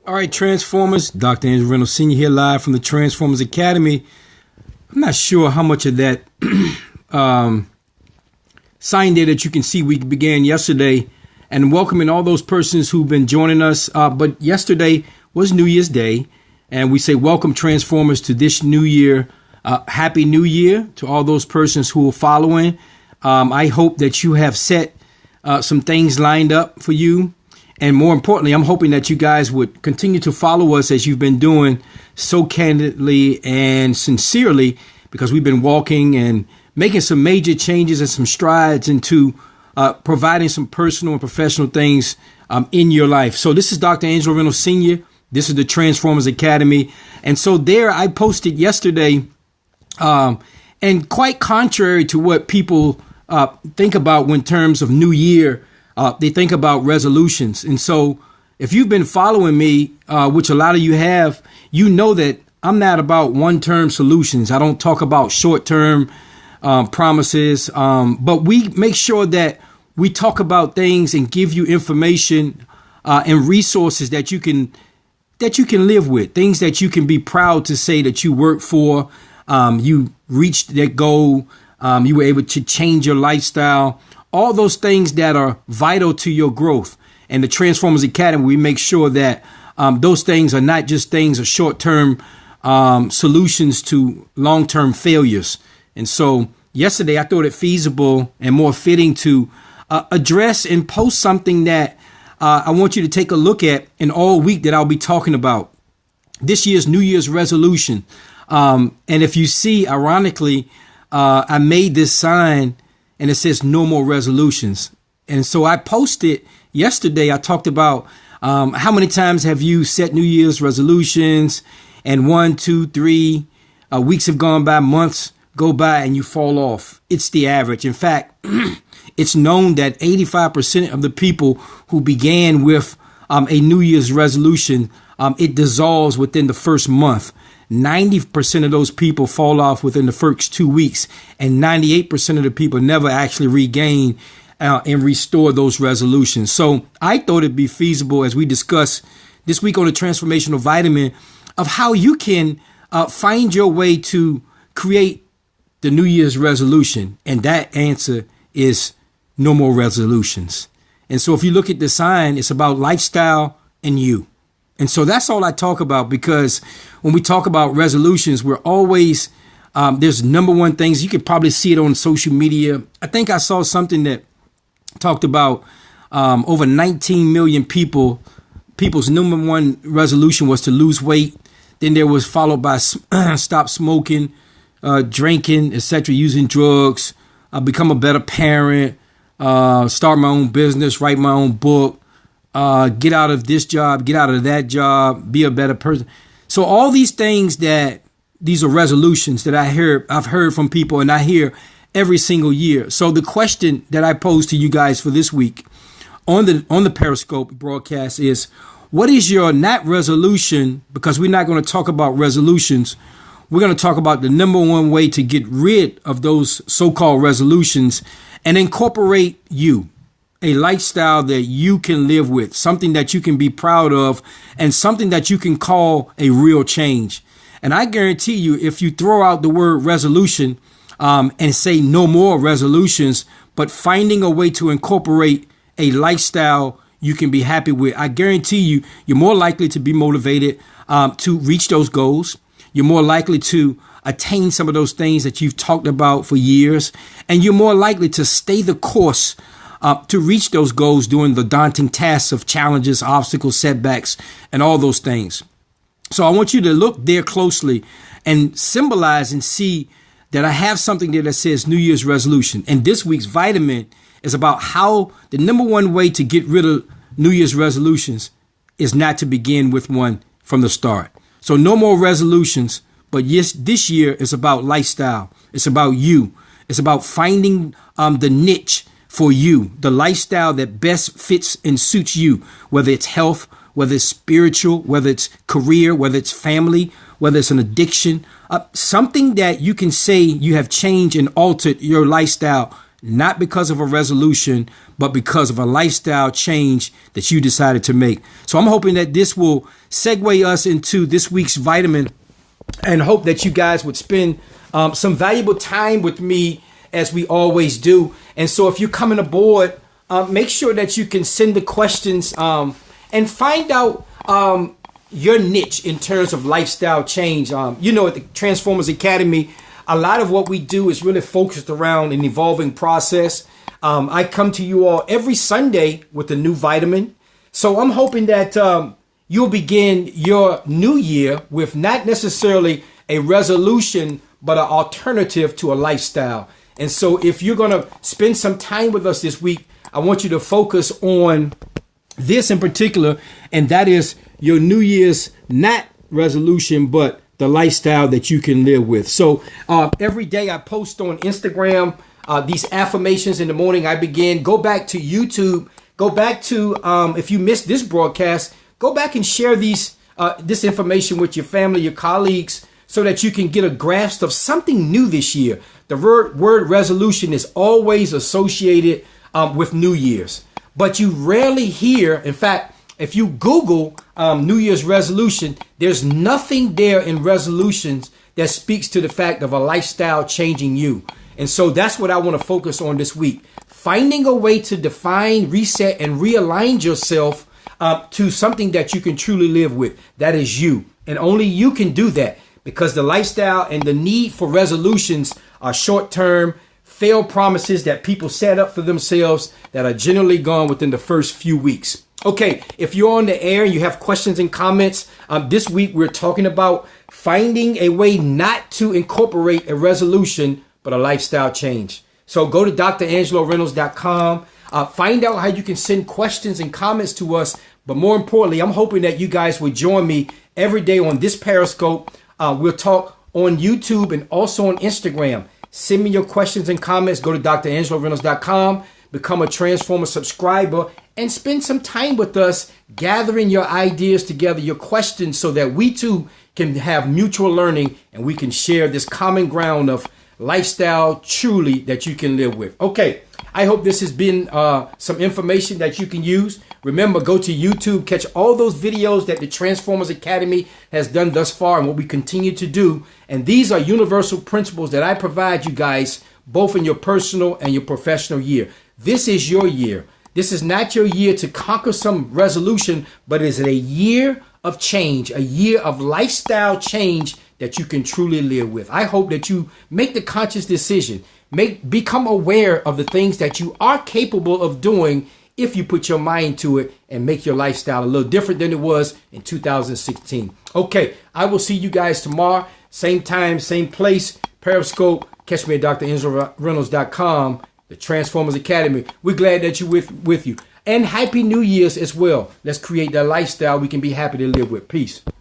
All right, Transformers, Dr. Andrew Reynolds Sr. here live from the Transformers Academy. I'm not sure how much of that sign there that you can see we began yesterday, and welcoming all those persons who've been joining us. But yesterday was New Year's Day, and we say welcome Transformers to this new year. Happy New Year to all those persons who are following. I hope that you have set some things lined up for you. And more importantly, I'm hoping that you guys would continue to follow us as you've been doing so candidly and sincerely, because we've been walking and making some major changes and some strides into providing some personal and professional things in your life. So this is Dr. Angelo Reynolds Sr. This is the Transformers Academy. And so there I posted yesterday, and quite contrary to what people think about when terms of New Year, they think about resolutions. And so if you've been following me, which a lot of you have, you know that I'm not about one-term solutions. I don't talk about short-term promises, but we make sure that we talk about things and give you information and resources that you can live with, things that you can be proud to say that you work for, you reached that goal, you were able to change your lifestyle. All those things that are vital to your growth. And the Transformers Academy, we make sure that those things are not just things of short-term solutions to long-term failures. And so yesterday I thought it feasible and more fitting to address and post something that I want you to take a look at in all week that I'll be talking about. This year's New Year's resolution. And if you see, ironically, I made this sign and it says no more resolutions. And so I posted yesterday, I talked about how many times have you set New Year's resolutions, and 1, 2, 3 weeks have gone by, months go by, and you fall off. It's the average. In fact, it's known that 85% of the people who began with a New Year's resolution, it dissolves within the first month. 90% of those people fall off within the first 2 weeks, and 98% of the people never actually regain and restore those resolutions. So I thought it'd be feasible, as we discuss this week on the Transformational Vitamin, of how you can find your way to create the New Year's resolution. And that answer is no more resolutions. And so if you look at the sign, it's about lifestyle and you. And so that's all I talk about, because when we talk about resolutions, we're always, there's number one things. You could probably see it on social media. I think I saw something that talked about over 19 million people's number one resolution was to lose weight. Then there was followed by stop smoking, drinking, etc., using drugs, become a better parent, start my own business, write my own book, get out of this job, get out of that job, be a better person. So all these things these are resolutions that I've heard from people, and I hear every single year. So the question that I pose to you guys for this week on the Periscope broadcast is, what is your not resolution? Because we're not going to talk about resolutions. We're going to talk about the number one way to get rid of those so-called resolutions and incorporate you. A lifestyle that you can live with, something that you can be proud of, and something that you can call a real change. And I guarantee you, if you throw out the word resolution and say no more resolutions, but finding a way to incorporate a lifestyle you can be happy with, I guarantee you, you're more likely to be motivated to reach those goals. You're more likely to attain some of those things that you've talked about for years, and you're more likely to stay the course to reach those goals during the daunting tasks of challenges, obstacles, setbacks, and all those things. So I want you to look there closely and symbolize and see that I have something there that says New Year's resolution. And this week's vitamin is about how the number one way to get rid of New Year's resolutions is not to begin with one from the start. So no more resolutions, but yes, this year is about lifestyle. It's about you. It's about finding the niche for you, the lifestyle that best fits and suits you, whether it's health, whether it's spiritual, whether it's career, whether it's family, whether it's an addiction, something that you can say you have changed and altered your lifestyle not because of a resolution, but because of a lifestyle change that you decided to make. So I'm hoping that this will segue us into this week's vitamin, and hope that you guys would spend some valuable time with me as we always do. And so if you're coming aboard, make sure that you can send the questions and find out your niche in terms of lifestyle change. At the Transformers Academy, a lot of what we do is really focused around an evolving process. I come to you all every Sunday with a new vitamin. So I'm hoping that you'll begin your new year with not necessarily a resolution, but an alternative to a lifestyle. And so if you're going to spend some time with us this week, I want you to focus on this in particular, and that is your New Year's not resolution, but the lifestyle that you can live with. So every day I post on Instagram these affirmations in the morning. I begin. Go back to YouTube. Go back to, if you missed this broadcast, go back and share this information with your family, your colleagues, so that you can get a grasp of something new this year. The word resolution is always associated with New Year's, but you rarely hear. In fact, if you Google New Year's resolution, there's nothing there in resolutions that speaks to the fact of a lifestyle changing you. And so that's what I want to focus on this week. Finding a way to define, reset, and realign yourself to something that you can truly live with. That is you. And only you can do that, because the lifestyle and the need for resolutions are short-term, failed promises that people set up for themselves that are generally gone within the first few weeks. Okay, if you're on the air and you have questions and comments, this week we're talking about finding a way not to incorporate a resolution, but a lifestyle change. So go to DrAngeloReynolds.com. Find out how you can send questions and comments to us. But more importantly, I'm hoping that you guys will join me every day on this Periscope. We'll talk on YouTube and also on Instagram. Send me your questions and comments. Go to DrAngeloReynolds.com. Become a Transformer subscriber and spend some time with us gathering your ideas together, your questions, so that we too can have mutual learning and we can share this common ground of lifestyle truly that you can live with. Okay, I hope this has been some information that you can use. Remember, go to YouTube, catch all those videos that the Transformers Academy has done thus far and what we continue to do. And these are universal principles that I provide you guys both in your personal and your professional year. This is your year. This is not your year to conquer some resolution, but it is a year of change, a year of lifestyle change that you can truly live with. I hope that you make the conscious decision, become aware of the things that you are capable of doing if you put your mind to it and make your lifestyle a little different than it was in 2016. Okay, I will see you guys tomorrow. Same time, same place, Periscope. Catch me at DrAngeloReynolds.com, the Transformers Academy. We're glad that you're with you. And Happy New Year's as well. Let's create that lifestyle we can be happy to live with. Peace.